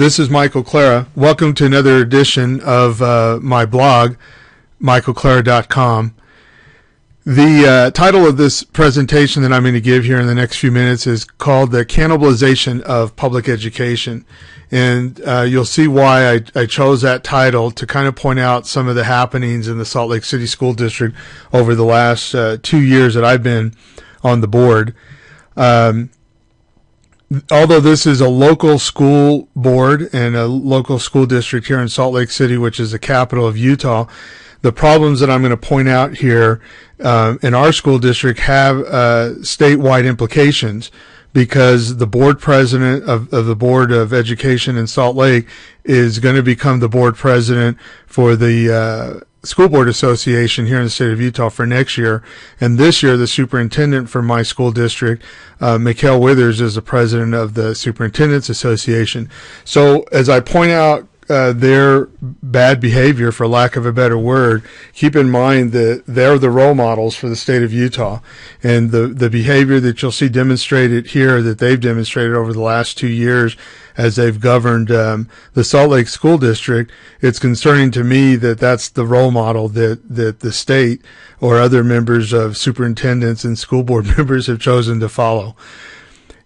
This is Michael Clara. Welcome to another edition of my blog, michaelclara.com. The title of this presentation that I'm going to give here in the next few minutes is called The Cannibalization of Public Education. And you'll see why I chose that title, to kind of point out some of the happenings in the Salt Lake City School District over the last 2 years that I've been on the board. Although this is a local school board and a local school district here in Salt Lake City, which is the capital of Utah, the problems that I'm going to point out here in our school district have statewide implications, because the board president of the Board of Education in Salt Lake is going to become the board president for the School Board Association here in the state of Utah for next year. And this year, the superintendent for my school district, Mikhail Withers, is the president of the Superintendents Association. So as I point out their bad behavior, for lack of a better word, keep in mind that they're the role models for the state of Utah. And the behavior that you'll see demonstrated here, that they've demonstrated over the last 2 years as they've governed the Salt Lake School District, it's concerning to me that that's the role model that the state or other members of superintendents and school board members have chosen to follow.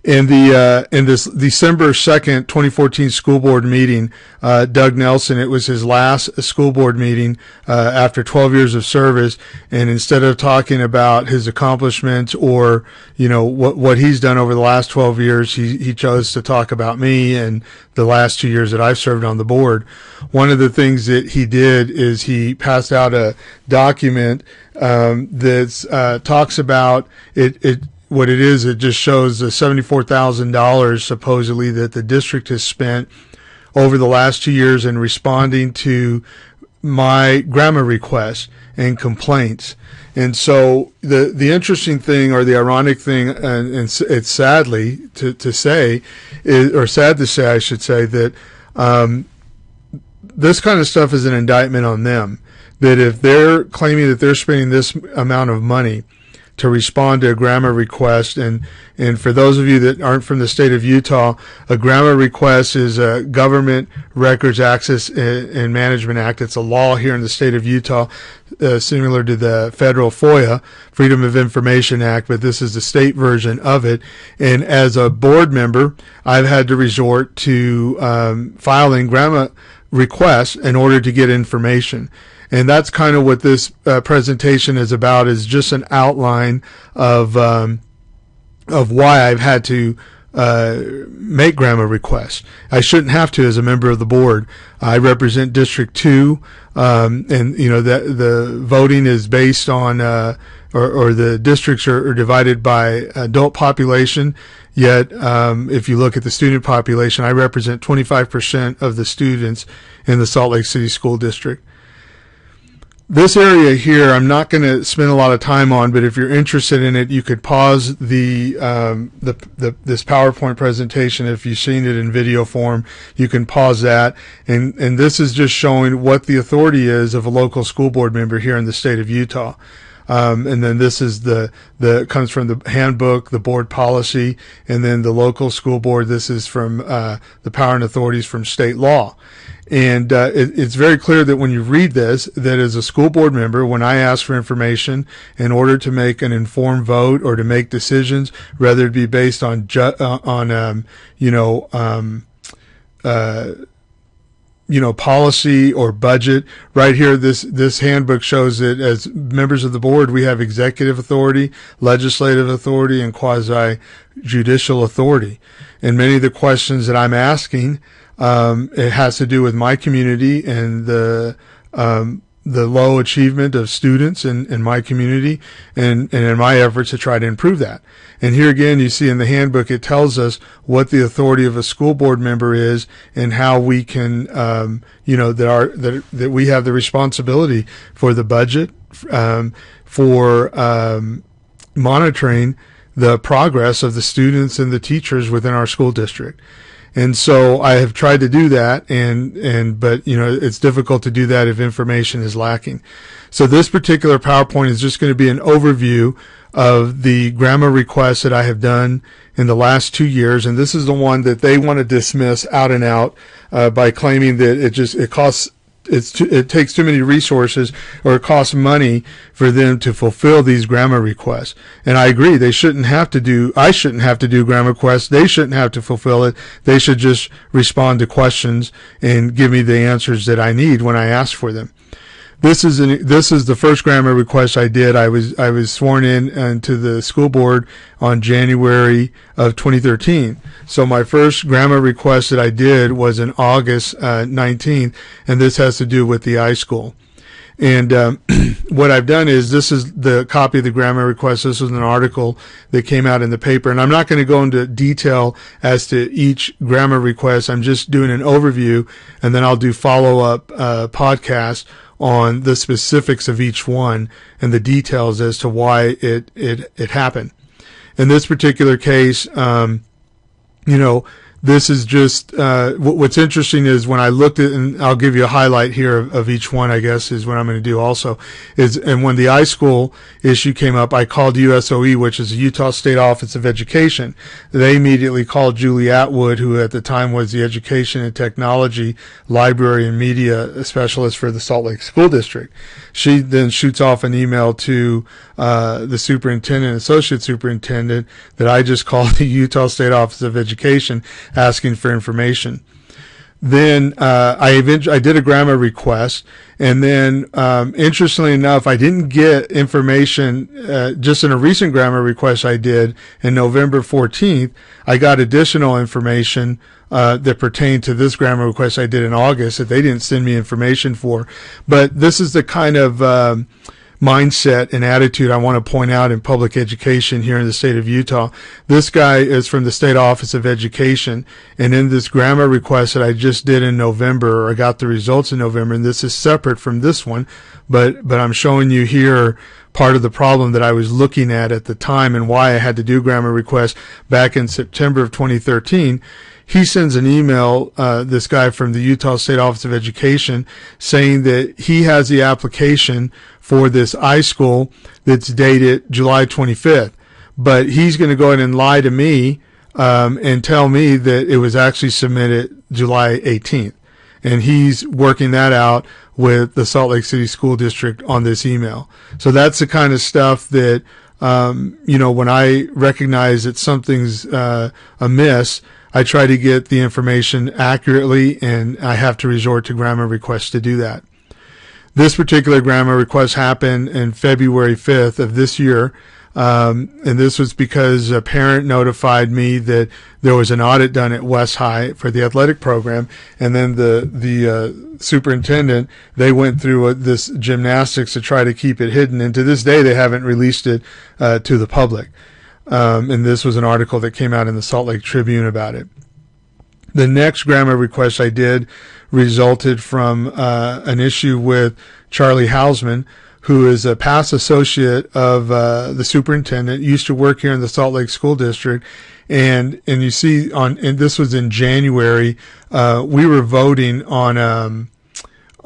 In this December 2nd, 2014 school board meeting, Doug Nelson, it was his last school board meeting after 12 years of service, and instead of talking about his accomplishments or what he's done over the last 12 years, he chose to talk about me and the last 2 years that I've served on the board. One of the things that he did is he passed out a document that talks about it. What it is, it just shows the $74,000 supposedly that the district has spent over the last 2 years in responding to my GRAMA requests and complaints. And so the interesting thing, or the ironic thing, and it's sadly to say, or sad to say, I should say, that this kind of stuff is an indictment on them. That if they're claiming that they're spending this amount of money to respond to a GRAMA request, and for those of you that aren't from the state of Utah, a GRAMA request is a Government Records Access and Management Act. It's a law here in the state of Utah, similar to the federal FOIA, Freedom of Information Act, but this is the state version of it. And as a board member, I've had to resort to filing GRAMA requests in order to get information. And that's kind of what this presentation is about, is just an outline of why I've had to make GRAMA requests. I shouldn't have to as a member of the board. I represent District 2, and the voting is based on, or the districts are divided by adult population. Yet, if you look at the student population, I represent 25% of the students in the Salt Lake City School District. This area here, I'm not going to spend a lot of time on, but if you're interested in it, you could pause this PowerPoint presentation. If you've seen it in video form, you can pause that. And this is just showing what the authority is of a local school board member here in the state of Utah. And then this is comes from the handbook, the board policy, and then the local school board. This is from the power and authorities from state law. And it's very clear that when you read this, that as a school board member, when I ask for information in order to make an informed vote or to make decisions, whether it be based on policy or budget, right here, this handbook shows that as members of the board, we have executive authority, legislative authority, and quasi-judicial authority. And many of the questions that I'm asking, it has to do with my community and the low achievement of students in my community, and in my efforts to try to improve that. And here again, you see in the handbook, it tells us what the authority of a school board member is and how we can, that we have the responsibility for the budget, for monitoring the progress of the students and the teachers within our school district. And so I have tried to do that, but it's difficult to do that if information is lacking. So this particular PowerPoint is just going to be an overview of the GRAMA requests that I have done in the last 2 years, and this is the one that they want to dismiss out and out by claiming that it takes too many resources, or it costs money for them to fulfill these GRAMA requests. And I agree, I shouldn't have to do GRAMA requests. They shouldn't have to fulfill it. They should just respond to questions and give me the answers that I need when I ask for them. This is the first GRAMA request I did. I was sworn in into the school board on January of 2013. So my first GRAMA request that I did was in August 19th, and this has to do with the iSchool. And what I've done is, this is the copy of the GRAMA request. This was an article that came out in the paper, and I'm not going to go into detail as to each GRAMA request. I'm just doing an overview, and then I'll do follow-up podcasts on the specifics of each one and the details as to why it happened. In this particular case, this is just, what's interesting is when I looked at, and I'll give you a highlight here of each one, I guess, is what I'm going to do also, and when the iSchool issue came up, I called USOE, which is the Utah State Office of Education. They immediately called Julie Atwood, who at the time was the Education and Technology Library and Media Specialist for the Salt Lake School District. She then shoots off an email to the superintendent, associate superintendent, that I just called the Utah State Office of Education, asking for information. Then I did a GRAMA request, and then interestingly enough, I didn't get information just in a recent GRAMA request I did in November 14th. I got additional information that pertained to this GRAMA request I did in August that they didn't send me information for. But this is the kind of mindset and attitude I want to point out in public education here in the state of Utah. This guy is from the State Office of Education, and in this GRAMA request that I just did in November, or I got the results in November, and this is separate from this one, but I'm showing you here part of the problem that I was looking at the time and why I had to do GRAMA requests back in September of 2013. He sends an email, this guy from the Utah State Office of Education, saying that he has the application for this iSchool that's dated July 25th. But he's going to go ahead and lie to me and tell me that it was actually submitted July 18th. And he's working that out with the Salt Lake City School District on this email. So that's the kind of stuff that, when I recognize that something's amiss, I try to get the information accurately, and I have to resort to GRAMA requests to do that. This particular GRAMA request happened in February 5th of this year, and this was because a parent notified me that there was an audit done at West High for the athletic program, and then the superintendent, they went through this gymnastics to try to keep it hidden, and to this day they haven't released it to the public. And this was an article that came out in the Salt Lake Tribune about it. The next GRAMA request I did resulted from an issue with Charlie Hausman, who is a past associate of the superintendent, used to work here in the Salt Lake School District. And you see, and this was in January, we were voting on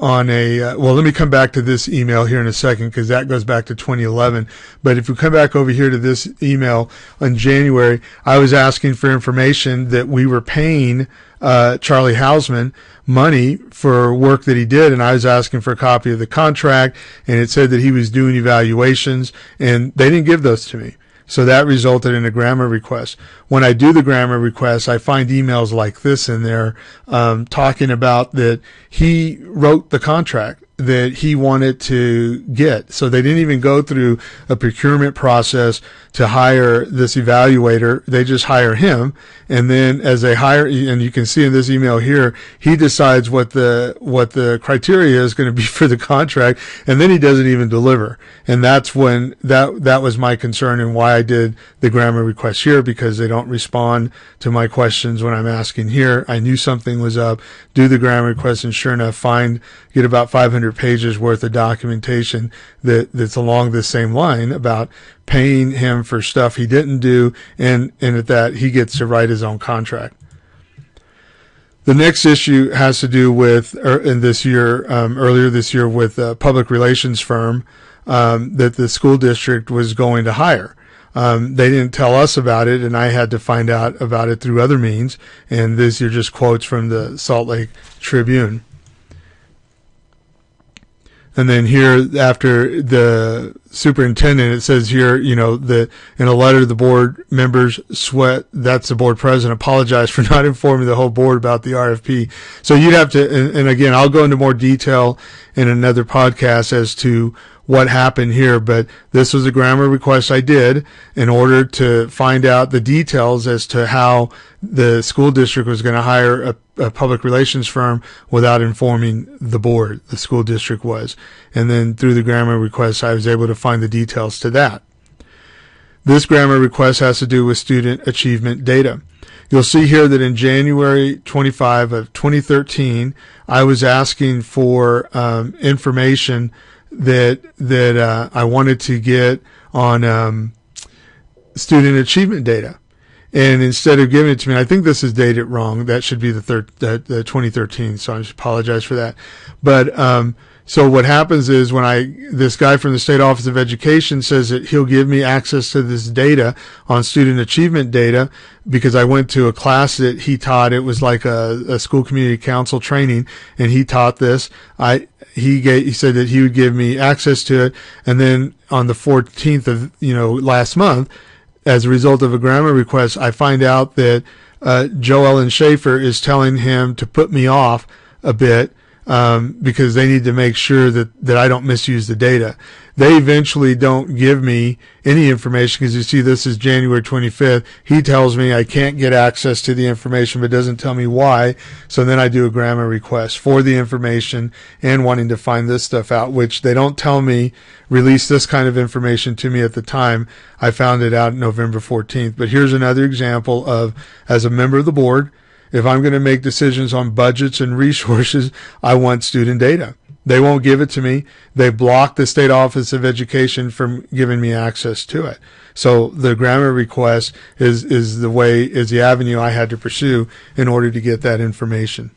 well, let me come back to this email here in a second, because that goes back to 2011. But if we come back over here to this email in January, I was asking for information that we were paying Charlie Hausman money for work that he did, and I was asking for a copy of the contract, and it said that he was doing evaluations, and they didn't give those to me. So that resulted in a GRAMA request. When I do the GRAMA request, I find emails like this in there talking about that he wrote the contract that he wanted to get. So they didn't even go through a procurement process to hire this evaluator. They just hire him. And then as they hire, and you can see in this email here, he decides what the criteria is going to be for the contract, and then he doesn't even deliver. And that's when that was my concern and why I did the GRAMA request here, because they don't respond to my questions when I'm asking here. I knew something was up, do the GRAMA request, and sure enough, get about 500 pages worth of documentation that's along the same line about paying him for stuff he didn't do, and at that he gets to write his own contract. The next issue has to do with earlier this year with a public relations firm that the school district was going to hire. They didn't tell us about it, and I had to find out about it through other means. And these are just quotes from the Salt Lake Tribune. And then here, after the superintendent, it says here, in a letter, the board members that's the board president, apologized for not informing the whole board about the RFP. So you'd have to, and again, I'll go into more detail in another podcast as to what happened here, but this was a GRAMA request I did in order to find out the details as to how the school district was going to hire a public relations firm without informing the board. The school district was. And then through the GRAMA request, I was able to find the details to that. This GRAMA request has to do with student achievement data. You'll see here that in January 25 of 2013, I was asking for information that I wanted to get on student achievement data. And instead of giving it to me, I think this is dated wrong. That should be the 2013. So I just apologize for that. But so what happens is when this guy from the State Office of Education says that he'll give me access to this data on student achievement data because I went to a class that he taught. It was like a school community council training, and he taught this. He said that he would give me access to it, and then on the 14th of last month, as a result of a GRAMA request, I find out that Joe Ellen Schaefer is telling him to put me off a bit because they need to make sure that I don't misuse the data. They eventually don't give me any information because you see this is January 25th. He tells me I can't get access to the information but doesn't tell me why. So then I do a GRAMA request for the information and wanting to find this stuff out, which they don't tell me release this kind of information to me at the time. I found it out November 14th. But here's another example of, as a member of the board, if I'm going to make decisions on budgets and resources, I want student data. They won't give it to me. They block the State Office of Education from giving me access to it. So the GRAMA request is the avenue I had to pursue in order to get that information.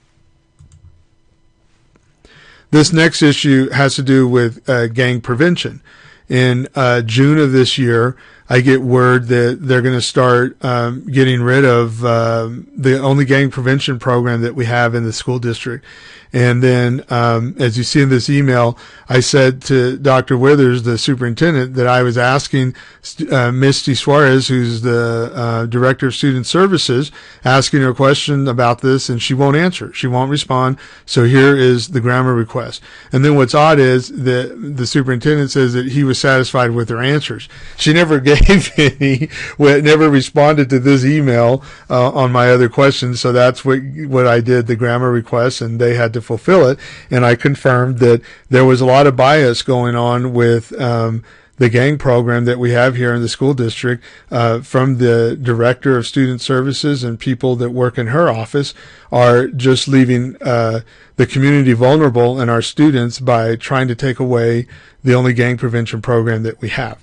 This next issue has to do with gang prevention. In June of this year, I get word that they're going to start getting rid of the only gang prevention program that we have in the school district. And then, as you see in this email, I said to Dr. Withers, the superintendent, that I was asking Misty Suarez, who's the director of student services, asking her a question about this, and she won't answer. She won't respond. So here is the GRAMA request. And then what's odd is that the superintendent says that he was satisfied with her answers. She never gave any, never responded to this email on my other questions. So that's what I did, the GRAMA request, and they had to fulfill it. And I confirmed that there was a lot of bias going on with the gang program that we have here in the school district from the director of student services, and people that work in her office are just leaving the community vulnerable and our students by trying to take away the only gang prevention program that we have.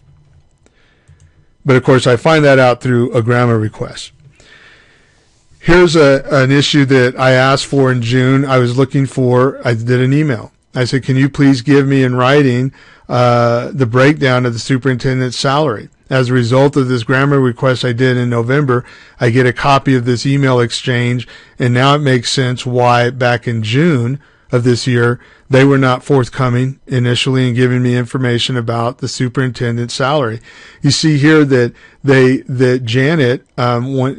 But of course, I find that out through a GRAMA request. Here's an issue that I asked for in June. I did an email. I said, can you please give me in writing the breakdown of the superintendent's salary? As a result of this GRAMA request I did in November, I get a copy of this email exchange, and now it makes sense why back in June of this year, they were not forthcoming initially in giving me information about the superintendent's salary. You see here that Janet,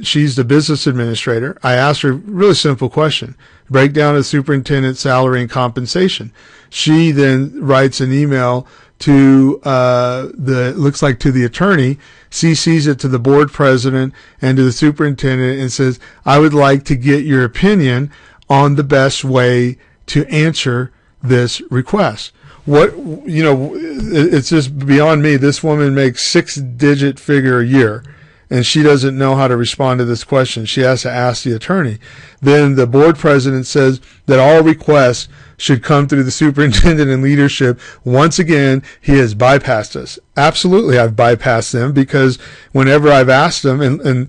she's the business administrator, I asked her a really simple question, breakdown of superintendent's salary and compensation. She then writes an email to looks like to the attorney, CCs it to the board president and to the superintendent, and says, I would like to get your opinion on the best way to answer this request. It's just beyond me. This woman makes 6-digit figure a year, and she doesn't know how to respond to this question. She has to ask the attorney. Then the board president says that all requests should come through the superintendent and leadership. Once again, he has bypassed us. Absolutely, I've bypassed them, because whenever I've asked them and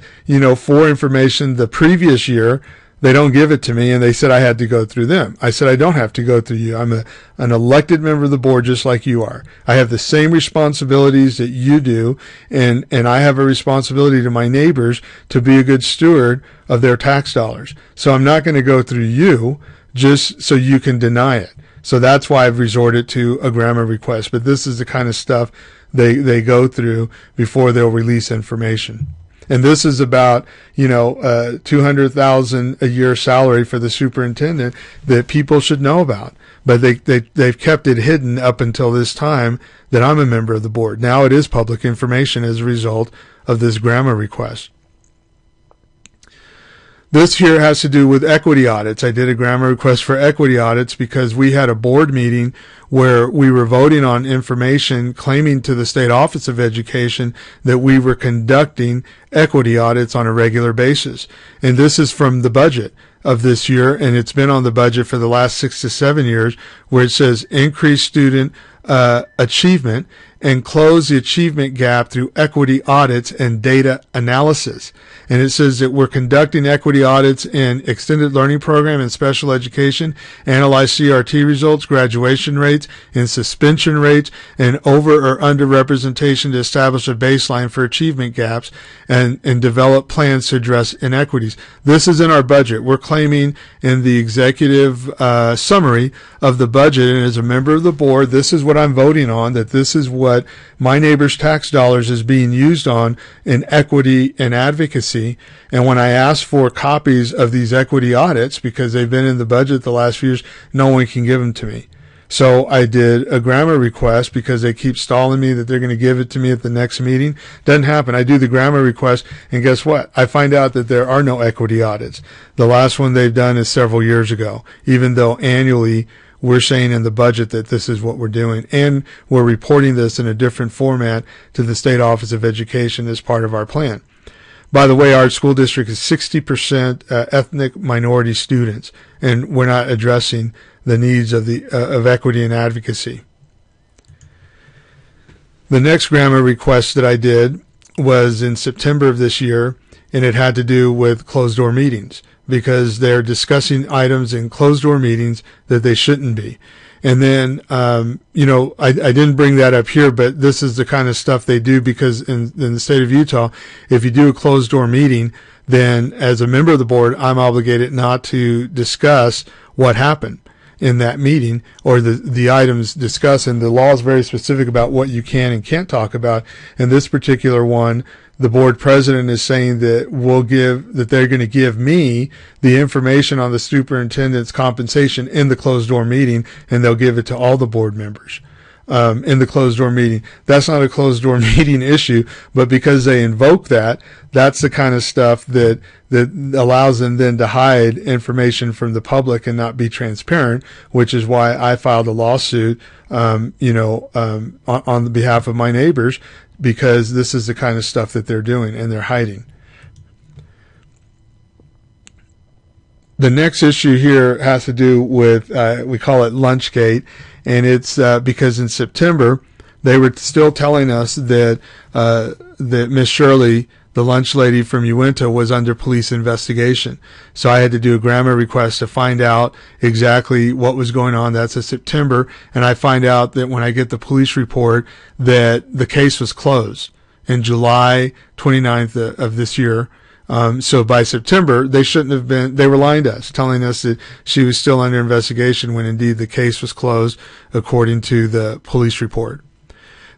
for information the previous year, They don't give it to me, and they said I had to go through them. I said, I don't have to go through you. I'm an elected member of the board just like you are. I have the same responsibilities that you do, and I have a responsibility to my neighbors to be a good steward of their tax dollars. So I'm not going to go through you just so you can deny it. So that's why I've resorted to a GRAMA request. But this is the kind of stuff they go through before they'll release information. And this is about, $200,000 a year salary for the superintendent that people should know about. But they've kept it hidden up until this time that I'm a member of the board. Now it is public information as a result of this GRAMA request. This here has to do with equity audits. I did a GRAMA request for equity audits because we had a board meeting where we were voting on information claiming to the State Office of Education that we were conducting equity audits on a regular basis. And this is from the budget of this year, and it's been on the budget for the last 6 to 7 years, where it says increase student achievement and close the achievement gap through equity audits and data analysis. And it says that we're conducting equity audits in extended learning program and special education, analyze CRT results, graduation rates, and suspension rates, and over or under representation to establish a baseline for achievement gaps, and develop plans to address inequities. This is in our budget. We're claiming in the executive summary of the budget, and as a member of the board, this is what I'm voting on, that this is what my neighbor's tax dollars is being used on in equity and advocacy. And when I asked for copies of these equity audits, because they've been in the budget the last few years, no one can give them to me. So I did a GRAMA request because they keep stalling me that they're going to give it to me at the next meeting. Doesn't happen. I do the GRAMA request, and guess what? I find out that there are no equity audits. The last one they've done is several years ago, even though annually we're saying in the budget that this is what we're doing, and we're reporting this in a different format to the State Office of Education as part of our plan. By the way, our school district is 60% ethnic minority students, and we're not addressing the needs of equity and advocacy. The next GRAMA request that I did was in September of this year, and it had to do with closed-door meetings, because they're discussing items in closed-door meetings that they shouldn't be. And then, I didn't bring that up here, but this is the kind of stuff they do, because in the state of Utah, if you do a closed-door meeting, then as a member of the board, I'm obligated not to discuss what happened in that meeting or the items discussed. And the law is very specific about what you can and can't talk about. In this particular one, the board president is saying that they're going to give me the information on the superintendent's compensation in the closed door meeting, and they'll give it to all the board members in the closed door meeting. That's not a closed door meeting issue, but because they invoke that, that's the kind of stuff that allows them then to hide information from the public and not be transparent, which is why I filed a lawsuit, on the behalf of my neighbors, because this is the kind of stuff that they're doing and they're hiding. The next issue here has to do with, we call it Lunchgate, and it's because in September they were still telling us that Miss Shirley, the lunch lady from Uinta, was under police investigation. So I had to do a GRAMA request to find out exactly what was going on. That's in September, and I find out that when I get the police report that the case was closed in July 29th of this year. So by September, they shouldn't have been, they were lying to us, telling us that she was still under investigation when indeed the case was closed according to the police report.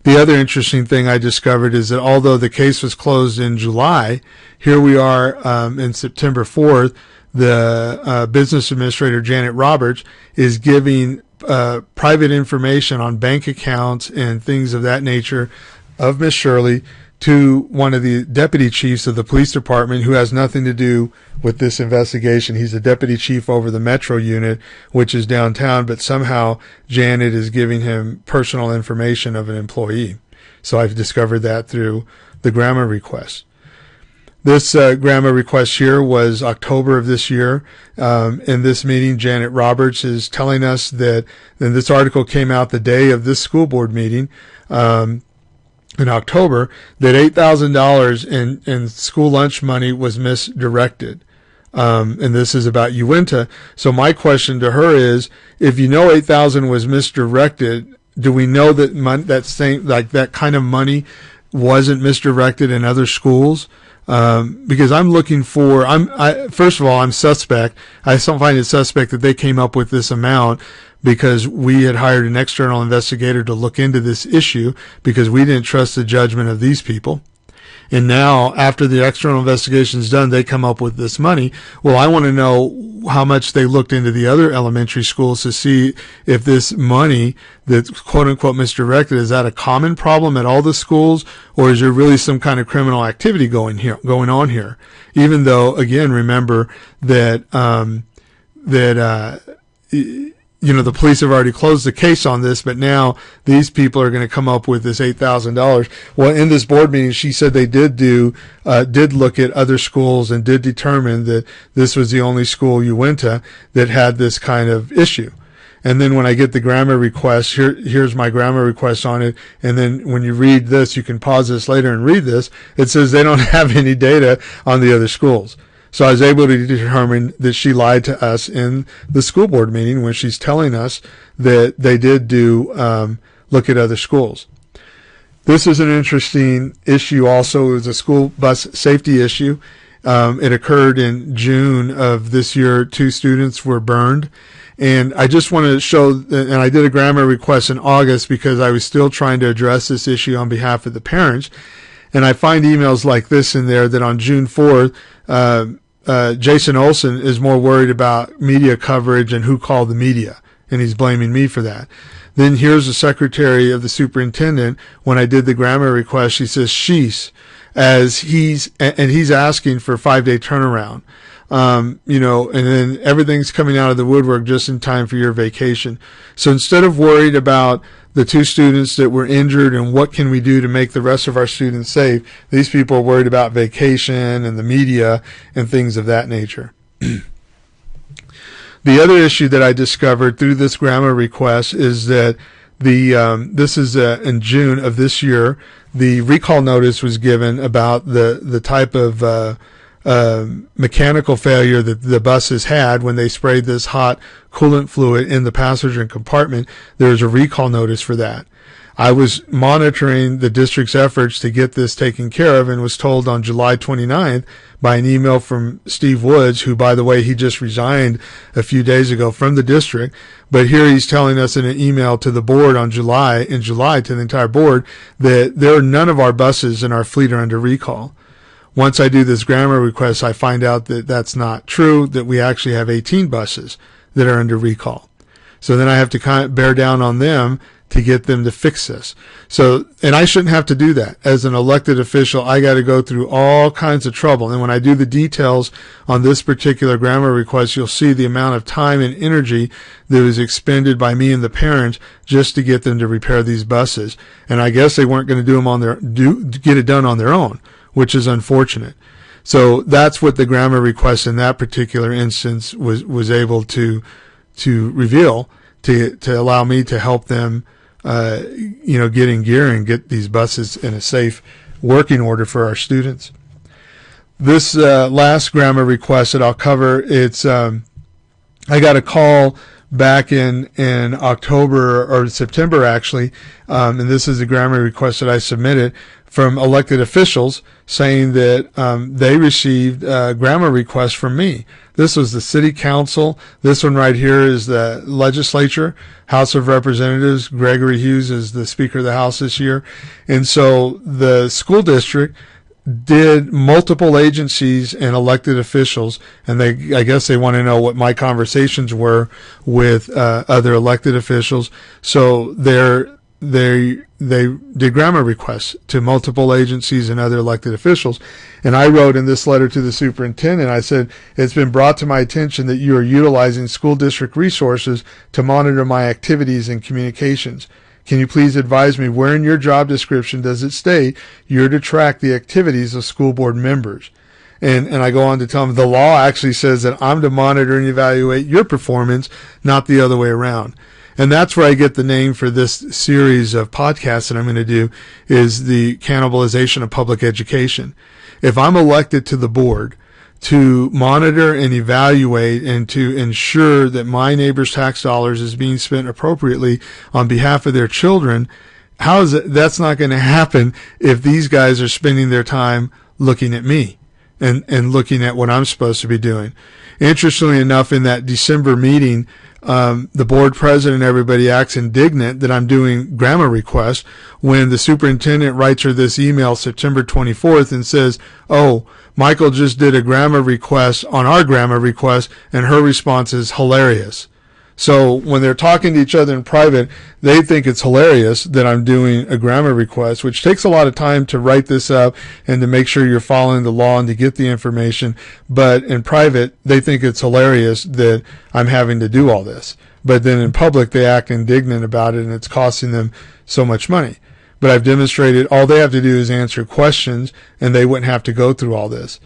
The other interesting thing I discovered is that although the case was closed in July, here we are in September 4th, the business administrator, Janet Roberts, is giving private information on bank accounts and things of that nature of Miss Shirley to one of the deputy chiefs of the police department, who has nothing to do with this investigation. He's the deputy chief over the metro unit, which is downtown, but somehow Janet is giving him personal information of an employee. So I've discovered that through the GRAMA request. This GRAMA request here was October of this year. In this meeting, Janet Roberts is telling us that, and this article came out the day of this school board meeting, in October, that $8,000 in school lunch money was misdirected. And this is about Uinta. So my question to her is, if you know 8,000 was misdirected, do we know that that kind of money wasn't misdirected in other schools? Because I'm looking for, first of all, I'm suspect. I still find it suspect that they came up with this amount because we had hired an external investigator to look into this issue because we didn't trust the judgment of these people. And now, after the external investigation is done, they come up with this money. Well, I want to know how much they looked into the other elementary schools to see if this money that's quote-unquote misdirected, is that a common problem at all the schools, or is there really some kind of criminal activity going on here? Even though, again, remember that the police have already closed the case on this, but now these people are going to come up with this $8,000. Well, in this board meeting, she said they did look at other schools and did determine that this was the only school, Uinta, that had this kind of issue. And then when I get the GRAMA request, here's my GRAMA request on it. And then when you read this, you can pause this later and read this. It says they don't have any data on the other schools. So I was able to determine that she lied to us in the school board meeting when she's telling us that they did look at other schools. This is an interesting issue also. It was a school bus safety issue. It occurred in June of this year. 2 students were burned. And I just want to show, and I did a GRAMA request in August because I was still trying to address this issue on behalf of the parents. And I find emails like this in there that on June 4th, Jason Olson is more worried about media coverage and who called the media, and he's blaming me for that. Then here's the secretary of the superintendent. When I did the GRAMA request, she says sheesh, as he's asking for a 5-day turnaround. And then everything's coming out of the woodwork just in time for your vacation. So instead of worried about the 2 students that were injured and what can we do to make the rest of our students safe, these people are worried about vacation and the media and things of that nature. The other issue that I discovered through this GRAMA request is that this is in June of this year, the recall notice was given about the type of mechanical failure that the buses had when they sprayed this hot coolant fluid in the passenger compartment. There was a recall notice for that. I was monitoring the district's efforts to get this taken care of and was told on July 29th by an email from Steve Woods, who, by the way, he just resigned a few days ago from the district. But here he's telling us in an email to the board in July to the entire board that none of our buses in our fleet are under recall. Once I do this GRAMA request, I find out that that's not true, that we actually have 18 buses that are under recall. So then I have to bear down on them to get them to fix this. So, and I shouldn't have to do that. As an elected official, I got to go through all kinds of trouble. And when I do the details on this particular GRAMA request, you'll see the amount of time and energy that was expended by me and the parents just to get them to repair these buses. And I guess they weren't going to get it done on their own, which is unfortunate. So that's what the GRAMA request in that particular instance was able to reveal, to allow me to help them get in gear and get these buses in a safe working order for our students. This last GRAMA request that I'll cover, it's I got a call back in October or September actually, and this is a GRAMA request that I submitted from elected officials saying that they received GRAMA requests from me. This was the city council. This one right here is the legislature, House of Representatives. Gregory Hughes is the Speaker of the House this year. And so the school district did multiple agencies and elected officials, and I guess they want to know what my conversations were with other elected officials. So they did GRAMA requests to multiple agencies and other elected officials. And I wrote in this letter to the superintendent, I said, it's been brought to my attention that you are utilizing school district resources to monitor my activities and communications. Can you please advise me where in your job description does it state you're to track the activities of school board members? And I go on to tell them the law actually says that I'm to monitor and evaluate your performance, not the other way around. And that's where I get the name for this series of podcasts that I'm going to do, is the Cannibalization of Public Education. If I'm elected to the board to monitor and evaluate and to ensure that my neighbor's tax dollars is being spent appropriately on behalf of their children. How is it that's not going to happen if these guys are spending their time looking at me and looking at what I'm supposed to be doing? Interestingly enough, in that December meeting, the board president and everybody acts indignant that I'm doing GRAMA requests when the superintendent writes her this email September 24th and says, oh, Michael just did a GRAMA request on our GRAMA request, and her response is hilarious. So when they're talking to each other in private, they think it's hilarious that I'm doing a GRAMA request, which takes a lot of time to write this up and to make sure you're following the law and to get the information. But in private, they think it's hilarious that I'm having to do all this. But then in public, they act indignant about it, and it's costing them so much money. But I've demonstrated all they have to do is answer questions, and they wouldn't have to go through all this.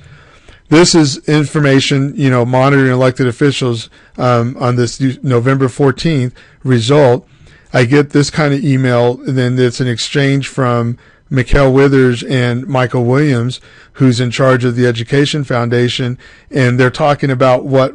This is information, monitoring elected officials on this November 14th result. I get this kind of email, and then it's an exchange from Mikkel Withers and Michael Williams, who's in charge of the Education Foundation, and they're talking about what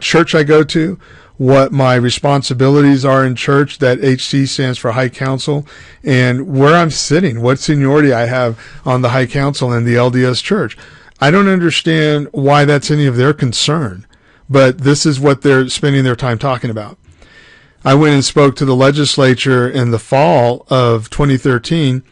church I go to, what my responsibilities are in church. That HC stands for High Council, and where I'm sitting, what seniority I have on the High Council in the LDS Church. I don't understand why that's any of their concern, but this is what they're spending their time talking about. I went and spoke to the legislature in the fall of 2013,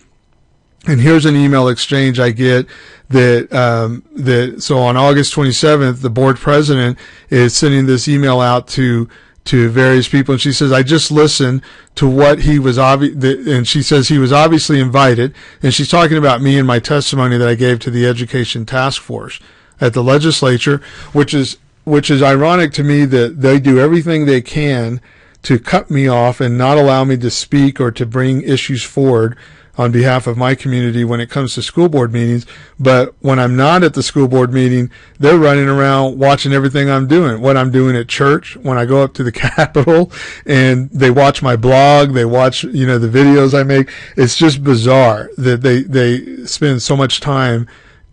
and here's an email exchange I get so on August 27th, the board president is sending this email out to various people, and she says, I just listened to what he was and she says he was obviously invited, and she's talking about me and my testimony that I gave to the Education Task Force at the legislature, which is ironic to me that they do everything they can to cut me off and not allow me to speak or to bring issues forward on behalf of my community when it comes to school board meetings. But when I'm not at the school board meeting, they're running around watching everything I'm doing, what I'm doing at church, when I go up to the Capitol, and they watch my blog, they watch, the videos I make. It's just bizarre that they spend so much time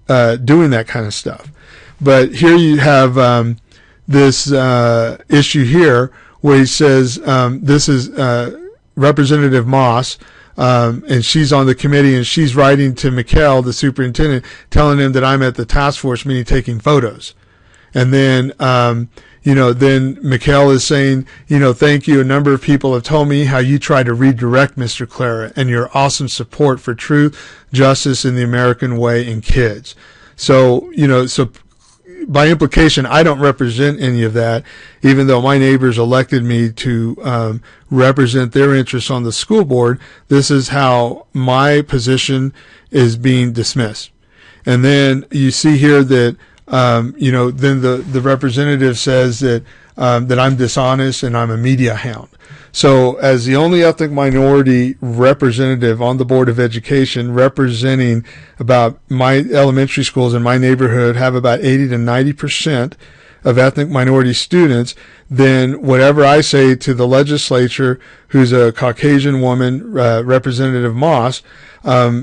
doing that kind of stuff. But here you have this issue here where he says, this is Representative Moss, and she's on the committee, and she's writing to Mikkel, the superintendent, telling him that I'm at the task force meeting taking photos. And then, then Mikkel is saying, thank you. A number of people have told me how you try to redirect Mr. Clara and your awesome support for truth, justice, and the American way in kids. So, so by implication, I don't represent any of that, even though my neighbors elected me to represent their interests on the school board. This is how my position is being dismissed. And then you see here that, then the representative says that I'm dishonest and I'm a media hound. So as the only ethnic minority representative on the Board of Education, representing about my elementary schools in my neighborhood have about 80 to 90% of ethnic minority students, then whatever I say to the legislature, who's a Caucasian woman, Representative Moss,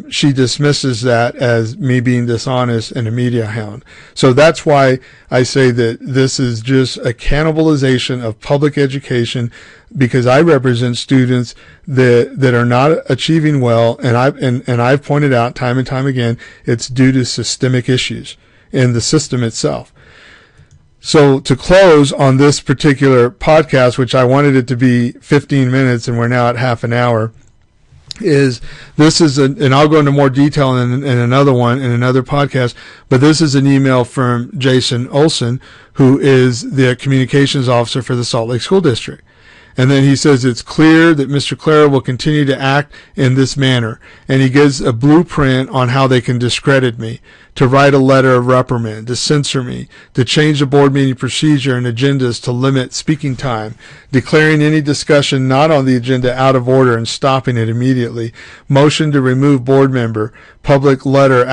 she dismisses that as me being dishonest and a media hound. So that's why I say that this is just a cannibalization of public education, because I represent students that are not achieving well, and I've pointed out time and time again, it's due to systemic issues in the system itself. So to close on this particular podcast, which I wanted it to be 15 minutes and we're now at half an hour, and I'll go into more detail in another one, in another podcast, but this is an email from Jason Olson, who is the communications officer for the Salt Lake School District. And then he says, it's clear that Mr. Clara will continue to act in this manner. And he gives a blueprint on how they can discredit me, to write a letter of reprimand, to censor me, to change the board meeting procedure and agendas to limit speaking time, declaring any discussion not on the agenda out of order and stopping it immediately, motion to remove board member, public letter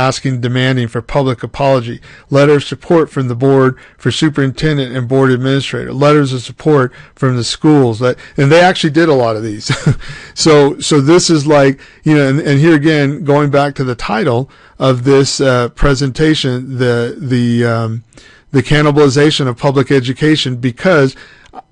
demanding for public apology, letter of support from the board for superintendent and board administrator, letters of support from the schools, and they actually did a lot of these. So this is like, and here again, going back to the title of this presentation, presentation, the cannibalization of public education, because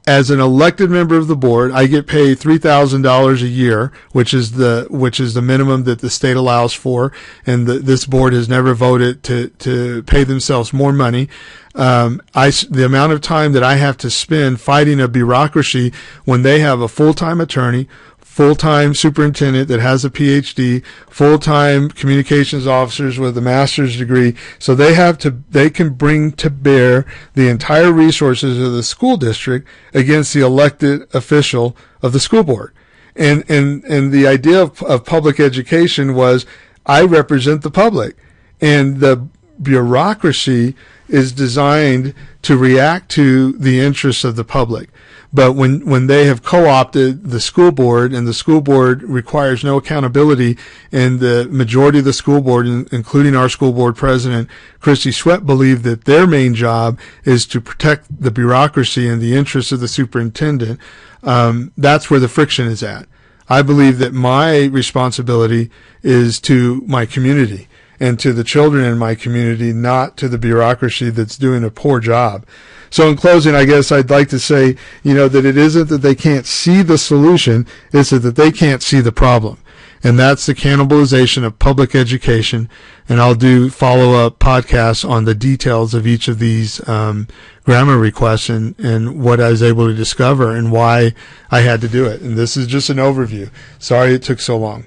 as an elected member of the board, I get paid $3,000 a year, which is the minimum that the state allows for, and this board has never voted to pay themselves more money. The amount of time that I have to spend fighting a bureaucracy when they have a full-time attorney, full-time superintendent that has a PhD, full-time communications officers with a master's degree. So they can bring to bear the entire resources of the school district against the elected official of the school board. And the idea of public education was, I represent the public, and the bureaucracy is designed to react to the interests of the public. But when they have co-opted the school board, and the school board requires no accountability, and the majority of the school board, including our school board president, Christy Sweat, believe that their main job is to protect the bureaucracy and the interests of the superintendent, that's where the friction is at. I believe that my responsibility is to my community and to the children in my community, not to the bureaucracy that's doing a poor job. So in closing, I guess I'd like to say, that it isn't that they can't see the solution, it's that they can't see the problem. And that's the cannibalization of public education. And I'll do follow-up podcasts on the details of each of these GRAMA requests and what I was able to discover and why I had to do it. And this is just an overview. Sorry it took so long.